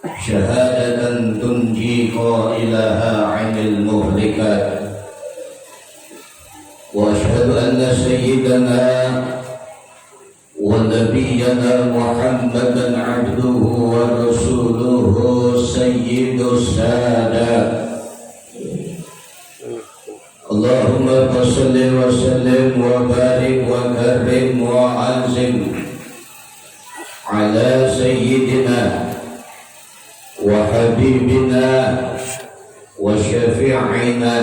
شهادة تنجي قائلها عن المهلكات وأشهد أن سيدنا ونبينا محمدا عبده ورسوله سيد السادات اللهم صل وسلم وبارك وكرم وعزم على سيدنا وحبيبنا وشفيعنا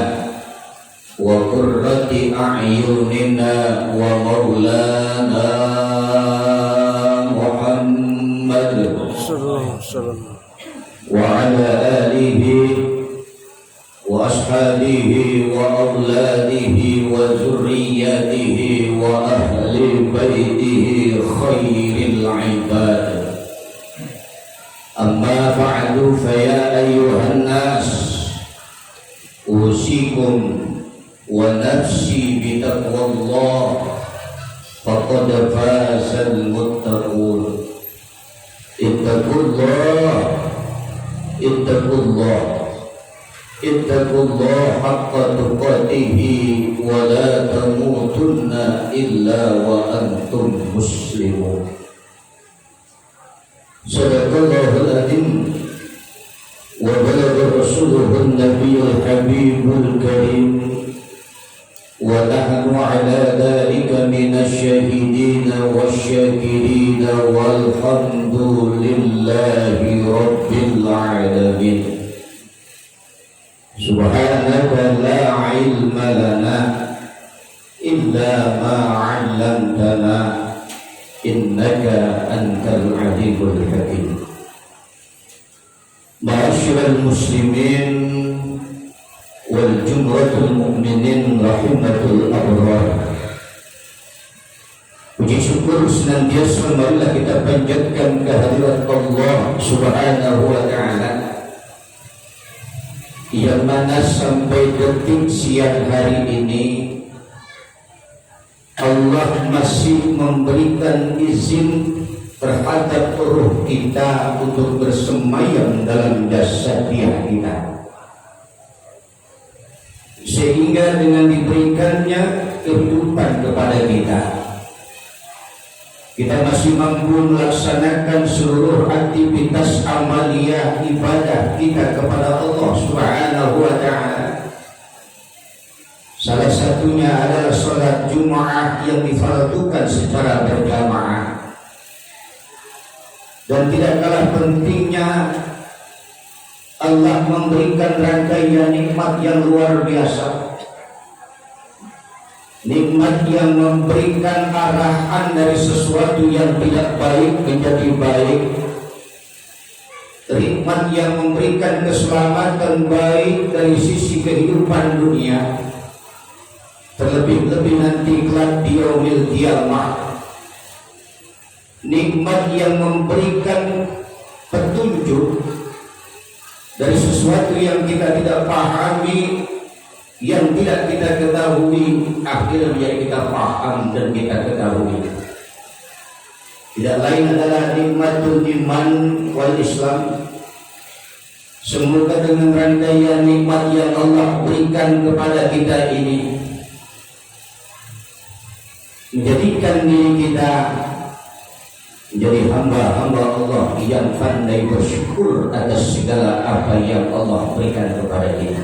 وقرة أعيننا ومولانا محمد وعلى آله وأصحابه وأولاده وذريته وأهل بيته خير العباد أما بعد فيا أيها الناس أوصيكم ونفسي بتقوى الله فقد فاز المتقون اتقوا الله اتقوا الله اتقوا الله حق تقاته ولا تموتن إلا وأنتم مسلمون صدق الله العظيم وبلغ رسوله النبي الحبيب الكريم ونحن على ذلك من الشاهدين والشاكرين والحمد لله رب العالمين سبحانك لا علم لنا إلا ما علمتنا إنك أنت العليم الحكيم معاشر المسلمين والجمرة المؤمنين رحمة الأبرار. Puji syukur senantiasa marilah kita panjatkan kehadirat Allah Subhanahu wa Ta'ala, yang mana sampai detik siang hari ini Allah masih memberikan izin terhadap ruh kita untuk bersemayam dalam jasadiah kita, sehingga dengan diberikannya kehidupan kepada kita masih mampu melaksanakan seluruh aktivitas amalia ibadah kita kepada Allah Subhanahu wa Ta'ala. Salah satunya adalah sholat Jumat yang difardukan secara berjamaah. Dan tidak kalah pentingnya, Allah memberikan rangkaian nikmat yang luar biasa. Nikmat yang memberikan arahan dari sesuatu yang tidak baik menjadi baik. Nikmat yang memberikan keselamatan baik dari sisi kehidupan dunia, terlebih-lebih nanti kelak di yaumil qiyamah. Nikmat yang memberikan petunjuk dari sesuatu yang kita tidak pahami, yang tidak kita ketahui, akhirnya kita paham dan kita ketahui. Tidak lain adalah nikmatul iman wal Islam. Semoga dengan rangkaian nikmat yang Allah berikan kepada kita ini menjadikan diri kita menjadi hamba-hamba Allah yang pandai bersyukur atas segala apa yang Allah berikan kepada kita.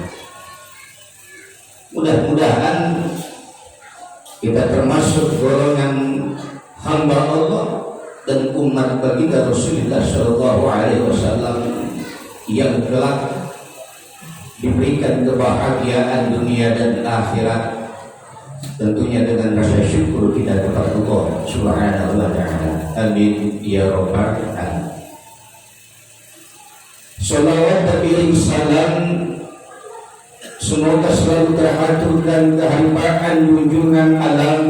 Mudah-mudahan kita termasuk golongan hamba Allah dan umat baginda Rasulullah Shallallahu Alaihi Wasallam yang kelak diberikan kebahagiaan dunia dan akhirat, tentunya dengan rasa syukur kita kepada Allah Subhanahu wa Ta'ala. Amin ya rabbal alamin. Salawat dan salam semoga selalu terhaturkan kehambaan junjungan alam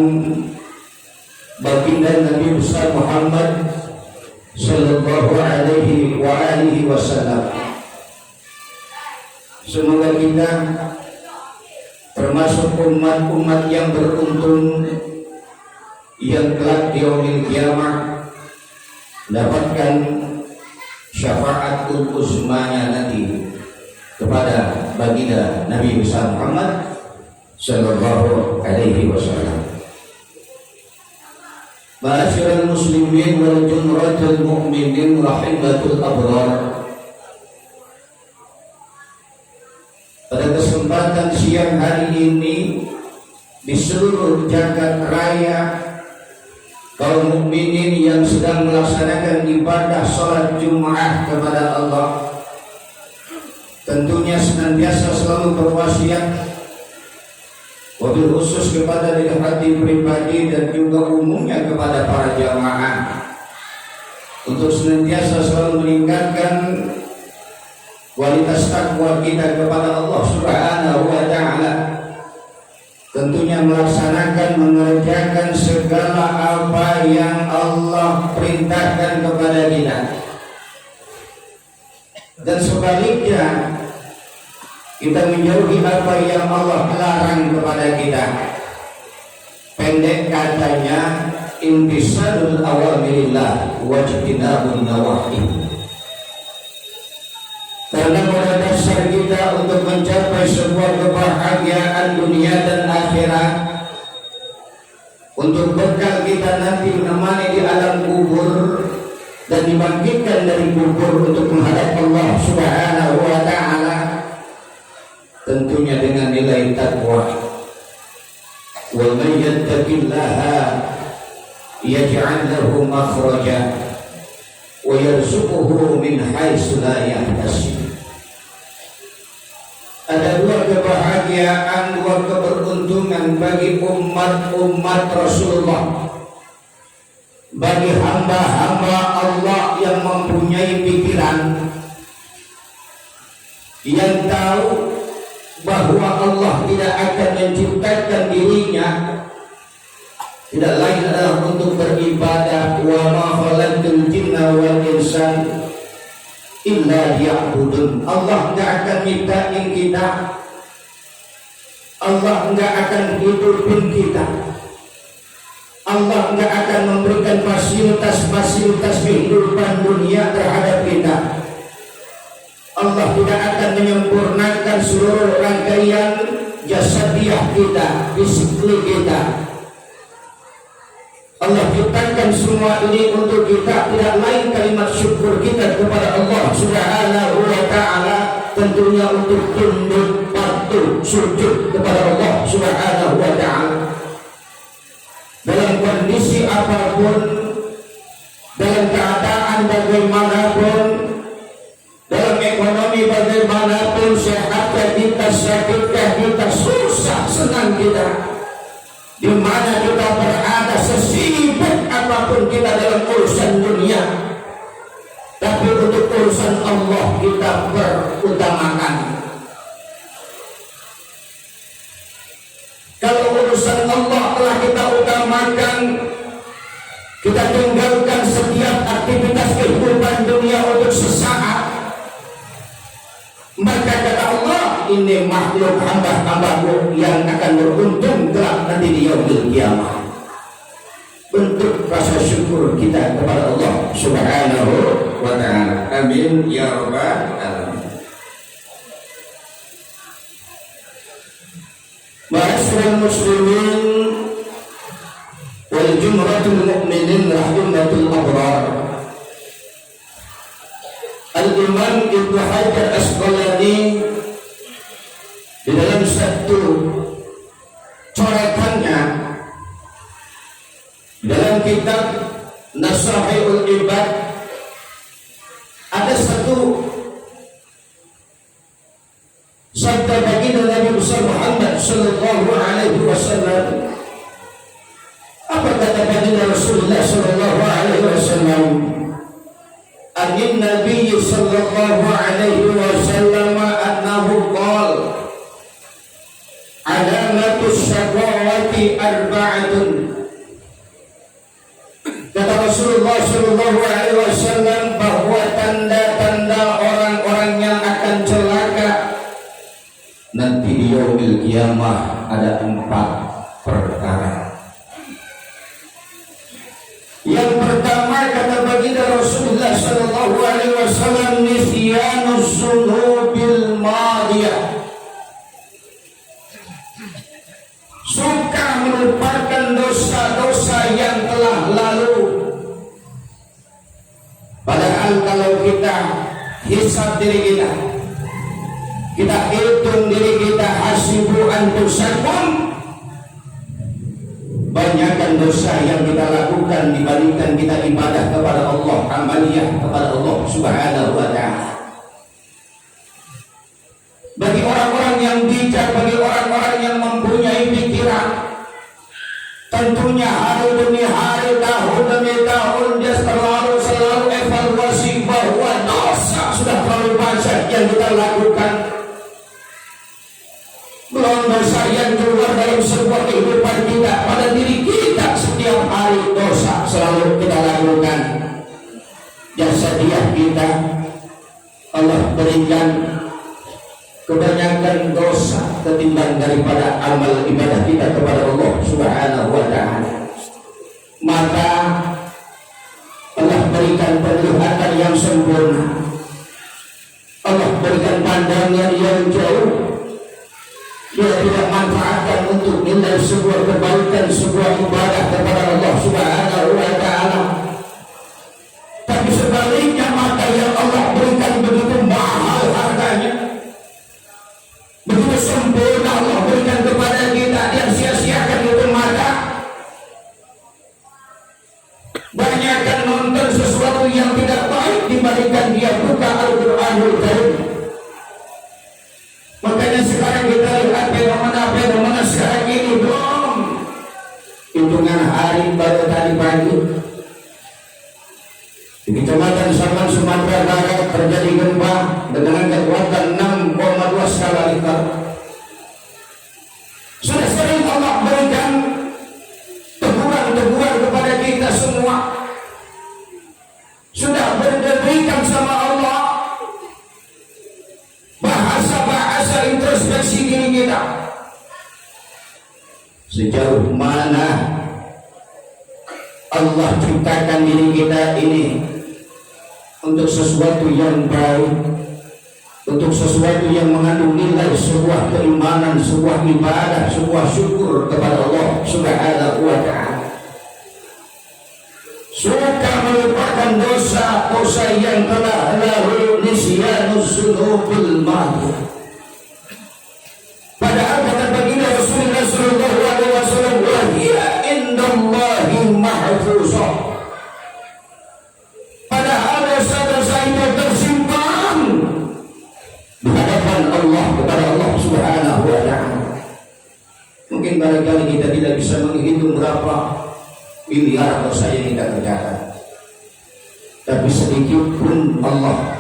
baginda Nabi besar Muhammad sallallahu alaihi wasallam. Semoga kita termasuk umat-umat yang beruntung yang kelak di yaumil qiyamah mendapatkan syafaatul uzmanya nanti kepada baginda Nabi besar Muhammad sallallahu alaihi wasallam. Ma'asyiral muslimin wal jumratul mu'minin rahimatul abrar. Pada kesempatan siang hari ini di seluruh jagat raya kaum mukminin yang sedang melaksanakan ibadah salat Jumat kepada Allah tentunya senantiasa selalu berwasiat, wabil khusus kepada diri hati pribadi dan juga umumnya kepada para jamaah untuk senantiasa selalu meningkatkan kualitas takwa kita kepada Allah Subhanahu wa taala. Tentunya melaksanakan, mengerjakan segala apa yang Allah perintahkan kepada kita. Dan sebaliknya kita menjauhi apa yang Allah larang kepada kita. Pendek katanya imtisalul awamirillah wajtinabun nawahi. Karena pada dasar kita untuk mencapai sebuah kebahagiaan dunia dan akhirat, untuk bekal kita nanti menemani di alam kubur dan dibangkitkan dari kubur untuk menghadap Allah Subhanahu wa taala, tentunya dengan nilai takwa. Wa may yattaqillaha yaj'al lahu makhraja wa yarzuquhu min haitsu la yahtasib. Ada dua kebahagiaan, dua keberuntungan bagi umat Rasulullah, bagi hamba-hamba Allah yang mempunyai pikiran, yang tahu bahwa Allah tidak akan menciptakan dirinya tidak lain adalah untuk beribadah. Wa ma khalaqtul jinna wal insan illa liya'budun. Allah enggak akan nyiptain kita, Allah enggak akan hidupin kita, Allah enggak akan memberikan fasilitas kehidupan dunia terhadap kita. Allah tidak akan menyempurnakan seluruh rangkaian jasadiah kita, fisik kita. Allah ciptakan semua ini untuk kita, tidak lain kalimat syukur kita kepada Allah Subhanahu wa taala, tentunya untuk tunduk patuh sujud kepada Allah Subhanahu wa taala. Dalam kondisi apapun, dalam keadaan bagaimanapun, dalam ekonomi bagaimanapun, sehatkah kita, sakitkah kita, susah senang kita, di mana kita berada, sesibuk apapun kita dalam urusan dunia, tapi untuk urusan Allah kita berutamakan. Kalau urusan Allah telah kita utamakan, kita tinggalkan setiap aktivitas kehidupan dunia untuk sesaat, maka kata Allah, ini makhluk hamba-hambaku yang akan beruntung kelak nanti di yaumil kiamah. Bentuk rasa syukur kita kepada Allah Subhanahu wa ta'ala. Amin ya rabbal alamin. Ma'asyiral muslimin wal jumratul mu'minin rahimatul abrar. Al-Imam Ibnu Hajar Asqalani di dalam satu coretannya dalam kitab Nasaihul Ibad ada satu sabda baginda Nabi besar Muhammad sallallahu alaihi wasallam. Apa kata baginda Rasulullah sallallahu alaihi wasallam? An Nabi sallallahu alaihi wasallam annahu qala alamatus syaqawati arba'atun. Kata Rasulullah sallallahu alaihi wasallam bahwa tanda-tanda orang-orang yang akan celaka nanti di yaumil kiamah ada 4 perkara. Yang pertama kata baginda Rasulullah sallallahu alaihi wasallam wasallam nisyanuz zunubil madiyah, suka melupakan dosa-dosa yang telah lalu. Padahal kalau kita hisab diri kita hitung diri kita, hasibu anfusakum, banyakkan dosa yang kita lakukan dibandingkan kita ibadah kepada Allah, amaliyah kepada Allah Subhanahu wa ta'ala. Bagi orang-orang yang bijak, bagi orang-orang yang mempunyai pikiran, tentunya hari demi hari, tahun demi tahun dia selalu evaluasi bahwa dosa sudah terlalu banyak yang kita lakukan. Belum dosa yang keluar dalam sebuah kehidupan kita, pada diri kita setiap hari dosa selalu kita lakukan. Jasadiah kita Allah berikan kebanyakan dosa ketimbang daripada amal ibadah kita kepada Allah Subhanahu wa ta'ala. Maka Allah berikan penglihatan yang sempurna, Allah berikan pandangan yang jauh. Dia tidak manfaatkan untuk nilai sebuah kebaikan, sebuah ibadah kepada Allah Subhanahu wa ta'ala. Tapi sebaliknya mata yang Allah berikan begitu mahal harganya, begitu sempurna Allah berikan kepada kita, dia sia-siakan itu mata. Banyakkan nonton sesuatu yang tidak baik dibandingkan dia buka Al-Quranul Karim. Makanya sekarang kita lihat fenomena sekarang ini, belum hitungan hari baru tadi pagi di Kecamatan Saman, Sumatera Barat terjadi gempa dengan kekuatan 6,2 skala Richter. Sudah sering Allah berikan teguran kepada kita semua, sudah berikan sama Allah bahasa introspeksi diri kita. Sejauh mana Allah ciptakan diri kita ini untuk sesuatu yang baik, untuk sesuatu yang mengandung nilai sebuah keimanan, sebuah ibadah, sebuah syukur kepada Allah Subhanahu wa ta'ala. Suka melupakan dosa-dosa yang telah lalu, nisyanuz zunubil madiyah. Padahal kata baginda Rasulullah sallallahu alaihi wasallam, wa hiya indallahi mahfuzah. Padahal dosa-dosa itu tersimpan di hadapan Allah, kepada Allah Subhanahu wa ta'ala. Mungkin barangkali kita tidak bisa menghitung berapa miliar dosa yang kita kerjakan, tapi sedikit pun Allah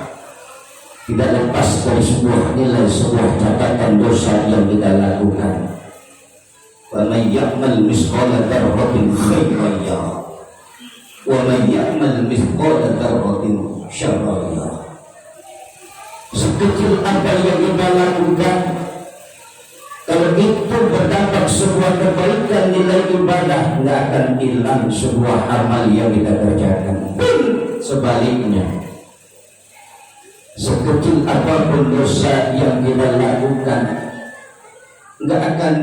tidak lepas dari sebuah nilai, sebuah catatan dosa yang kita lakukan. Wa may ya'mal mithqala dzarratin khairan yarah, wa may ya'mal mithqala dzarratin syarran yarah. Sekecil apa yang kita lakukan, kalau itu berdampak sebuah kebaikan, nilai ibadah, tidak akan hilang sebuah amal yang kita kerjakan. Sebaliknya, sekecil apapun dosa yang kita lakukan, nggak akan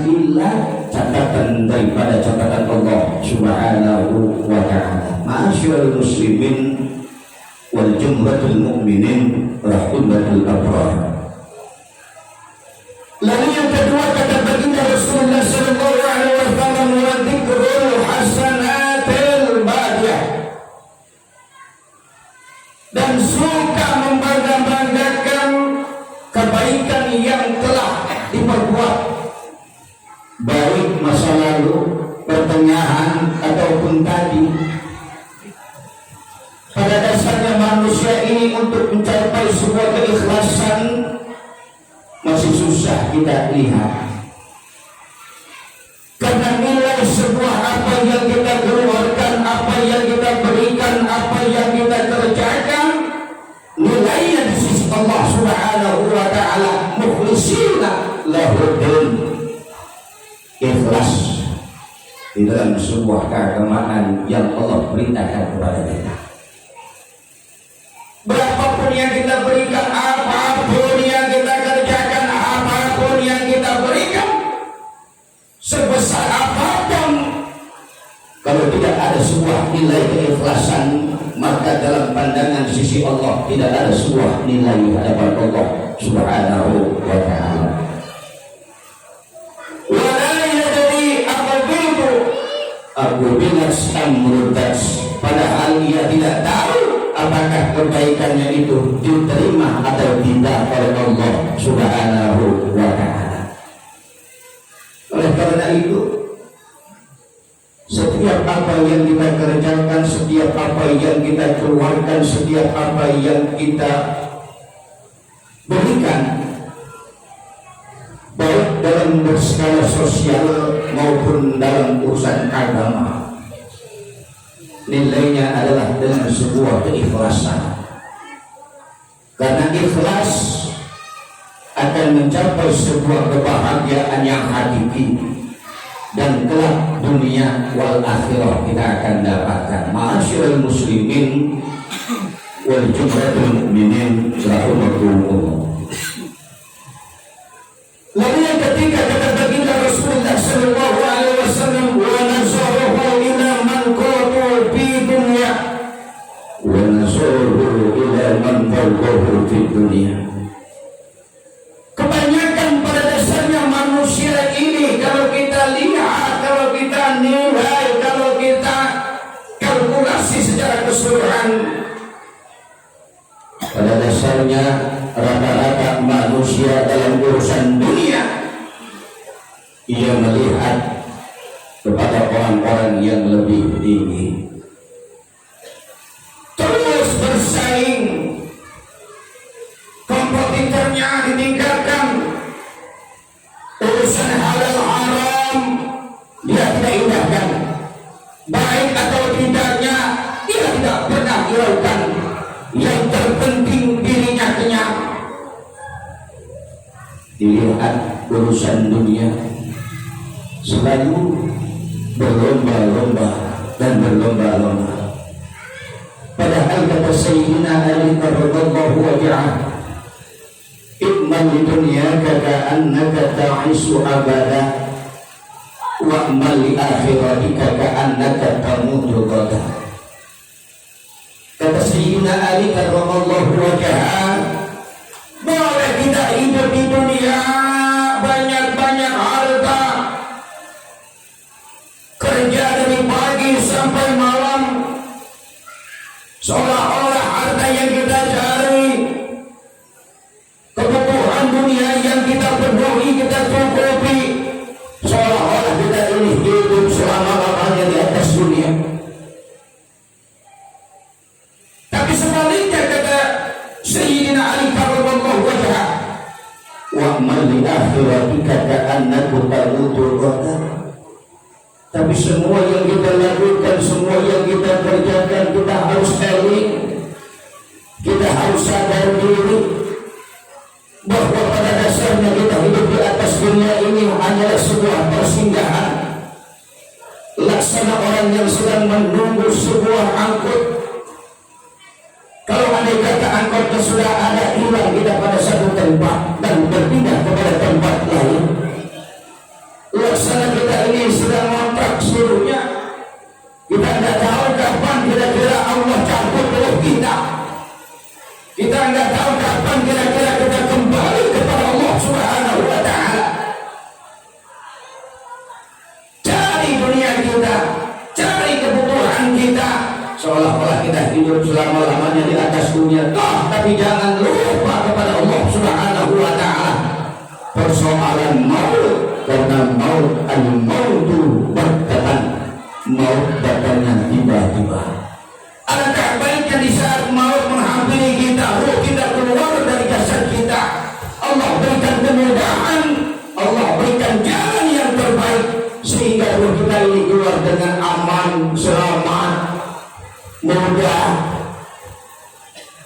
hilang catatan daripada catatan Allah Subhanahu wa ta'ala. Ma'asyiral muslimin wal jumlatul mu'minin rahimatul abrar. Lalu yang kedua kata baginda Rasulullah sallallahu alaihi wasallam, wa dzikrul hasanatil badiyah, dan suka membangga-banggakan kebaikan yang telah diperbuat, baik masa lalu, pertengahan ataupun tadi. Pada dasarnya manusia ini untuk mencapai sebuah keikhlasan masih susah kita lihat, karena nilai sebuah apa yang kita keluarkan, apa yang kita berikan, apa yang kita kerjakan, nilainya di sisi Allah Subhanahu wa ta'ala mukhlishina lahuddin, ikhlas di dalam sebuah keagamaan yang Allah perintahkan kepada kita. yang kita berikan, apapun yang kita kerjakan, apapun yang kita berikan, sebesar apapun, kalau tidak ada sebuah nilai keikhlasan, maka dalam pandangan sisi Allah tidak ada sebuah nilai hadapan Allah Subhanahu wa ta'ala. Apabila amrudas, padahal ia tidak tahu apakah kebaikannya itu diterima atau tidak oleh Allah Subhanahu wa ta'ala. Oleh karena itu, setiap apa yang kita kerjakan, setiap apa yang kita keluarkan, setiap apa yang kita berikan, baik dalam berskala sosial maupun dalam urusan agama, nilainya adalah dengan sebuah keikhlasan. Karena ikhlas akan mencapai sebuah kebahagiaan yang hakiki, dan kelak dunia wal akhirah kita akan dapatkan. Ma'asyiral muslimin wal jumlatul mu'minin rahimakumullah. Lalu yang ketiga kata baginda Rasulullah sallallahu alaihi wasallam, wa nasaruhu ila man qatu fi dunya, wa nasaruhu ila man qatu fi dunya. Kebanyakan pada dasarnya manusia ini, kalau kita lihat, kalau kita nilai, kalau kita kalkulasi secara keseluruhan, pada dasarnya rata-rata manusia dalam urusan dunia, ia melihat kepada orang-orang yang lebih tinggi, terus bersaing, kompetitornya ditingkatkan, urusan halal haram dia tidak indahkan, baik atau tidaknya dia tidak pernah hiraukan. Yang terpenting dirinya kenyang. Dilihat urusan dunia selalu berlomba-lomba dan berlomba-lomba. Padahal kata Sayyidina Ali radhiyallahu anhu, "Ikmal di dunia ka'annaka ta'isu abada, wa'mal li akhiratika ka'annaka tamutu ghadan." Kata Sayyidina Ali karramallahu wajhah, boleh kita hidup di dunia banyak-banyak harta, kerja dari pagi sampai malam, seolah-olah harta yang kita cari, kebutuhan dunia yang kita penuhi, kita cukupi, seolah-olah kita ini hidup selama-lamanya di atas dunia. Tapi sebaliknya kata Sayyidina Ali karramallahu wajhah, wa man li akhiratika ka'annaka tamutu ghadan. Tapi semua yang kita lakukan, semua yang kita kerjakan, kita harus eling, kita harus sadar diri bahwa pada dasarnya kita hidup di atas dunia ini hanyalah sebuah persinggahan, laksana orang yang sedang menunggu sebuah angkut. Kalau andai kata angkotnya sudah ada, hilang kita pada satu tempat dan berpindah kepada tempat lain, laksana kita ini sedang ngontrak seluruhnya. Kita tidak tahu kapan kira-kira Allah cabut roh kita. Kita tidak tahu kapan kira-kira kita kembali kepada Allah Subhanahu wa ta'ala. Cari dunia kita, cari kebutuhan kita, seolah-olah kita hidup selama-lamanya di atas dunia. Tapi jangan lupa kepada Allah Subhanahu wa ta'ala. Persoalan maut, karena maut al-mautu baghtatan, maut datangnya tiba-tiba. Alangkah baiknya di saat maut menghampiri kita, ruh kita keluar dari jasad kita, Allah berikan kemudahan, Allah berikan jalan yang terbaik, sehingga ruh kita ini keluar dengan aman, selamat, mudah.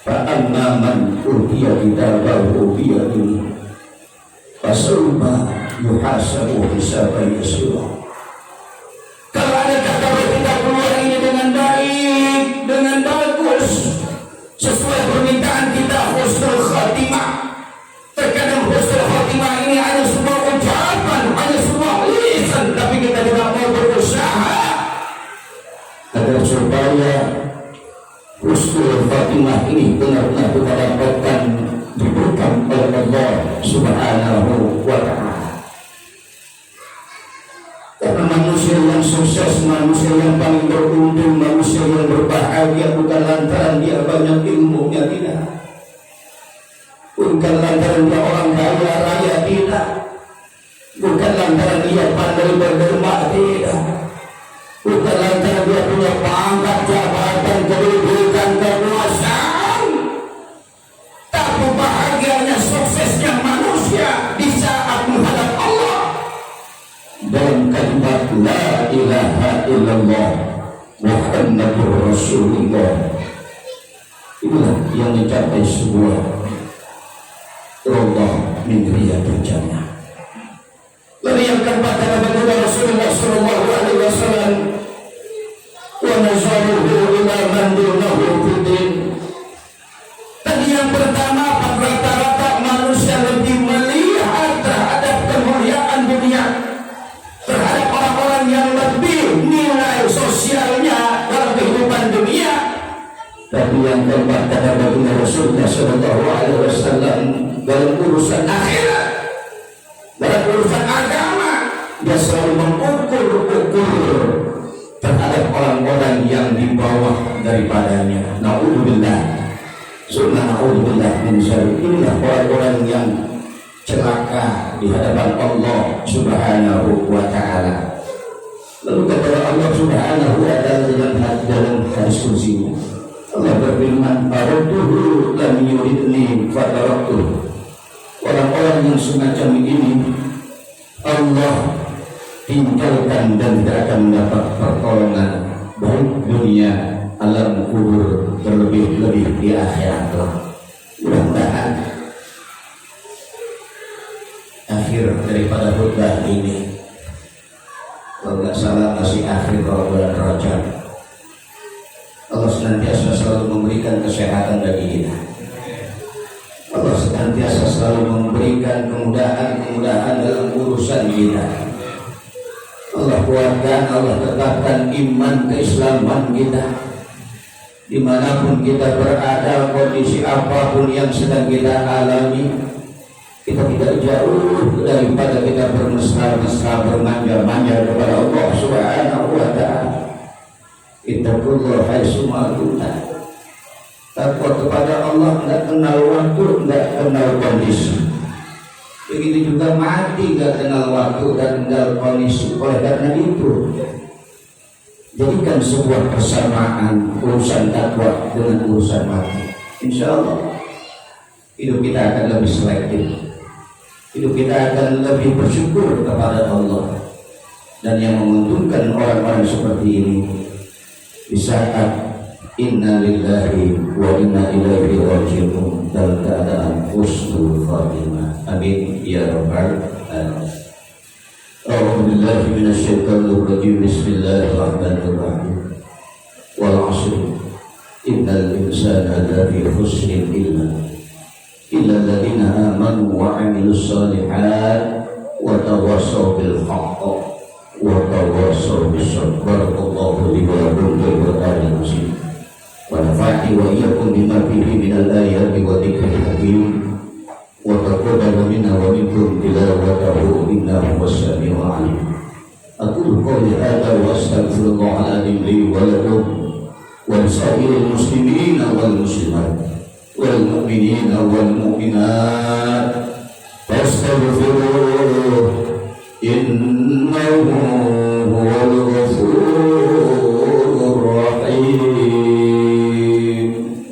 Fa'amma man utiya kitabahu biyadihi fasawfa yuhasabu hisaban yasira. Kalau ada kata kita keluar ini dengan baik, dengan bagus, sesuai permintaan kita, ini benar-benar kita dapatkan diberikan oleh Allah Subhanahu wa ta'ala. Karena manusia yang sukses, manusia yang paling beruntung, manusia yang berbahagia bukan lantaran dia banyak ilmunya, tidak. Bukan lantaran dia orang kaya raya, tidak. Bukan lantaran dia pandai berderma, tidak. Bukan lantaran dia punya pangkat, jabatan, kedudukan, kekuasaan. Tapi bahagianya, suksesnya manusia di saat menghadap Allah dalam kalimat la ilaha illallah Muhammadur Rasulullah. Inilah yang mencapai sebuah Allah min riyadil jannah. Lalu yang keempat adalah Rasulullah sallallahu alaihi wasallam wa nazaruhu ila man dunahu fid. Tadi yang pertama, rata-rata manusia lebih melihat terhadap kemuliaan dunia, terhadap orang-orang yang lebih nilai sosialnya dalam kehidupan dunia. Tapi yang keempat adalah Rasulullah sallallahu alaihi wasallam dalam urusan akhirat, dalam urusan agama, dia selalu mengukur terhadap orang-orang yang di bawah daripadanya. Na'udzubillah. Na'udzubillah min syarri. Inilah orang-orang yang celaka di hadapan Allah Subhanahu wa ta'ala. Lalu kata Allah Subhanahu wa ta'ala dalam hadis kursi, Allah berfirman, "Faradtuhu lam yuridni fataraktuhu." Orang-orang yang semacam ini Allah tinggalkan dan tidak akan mendapat pertolongan baik dunia, alam kubur, terlebih-lebih di akhirat. Mudah-mudahan akhir daripada khutbah ini, kalau tidak salah masih akhir kalau bulan Rajab, Allah senantiasa selalu memberikan kesehatan bagi kita. Allah senantiasa selalu memberikan kemudahan-kemudahan dalam urusan kita. Allah kuatkan, Allah tetapkan iman keislaman kita. Dimanapun kita berada, kondisi apapun yang sedang kita alami, kita tidak jauh daripada kita bermesra-mesra, bermanja-manja kepada Allah Subhanahu wa ta'ala. Ittaqullah haitsuma kuntum. Takwa kepada Allah tidak kenal waktu, tidak kenal kondisi. Begitu juga mati tidak kenal waktu dan kenal kondisi. Oleh karena itu, jadikan sebuah persamaan urusan takwa dengan urusan mati. Insya Allah hidup kita akan lebih selektif. Hidup kita akan lebih bersyukur kepada Allah. Dan yang menguntungkan orang-orang seperti ini di saat inna lillahi wa inna ilaihi raji'un dalam keadaan husnul khatimah. Amin ya rabbal alamin. A'udzu billahi minasyaitonir rajim. Bismillahirrahmanirrahim. Wal 'asri innal insana lafi khusrin illa alladziina aamanu wa 'amilus shalihaati wa tawassaw bil haqqi wa tawassaw bis sabr. Barakallahu li wa lakum fil Qur'anil Karim. ونفعني وإياكم بما فيه من الآيات وذكر الحكيم وتقبل منا ومنكم تلاوته إنه هو السميع العليم. أقول قولي هذا وأستغفر الله العظيم لي ولكم ولسائر المسلمين والمسلمات والمؤمنين والمؤمنات فاستغفروه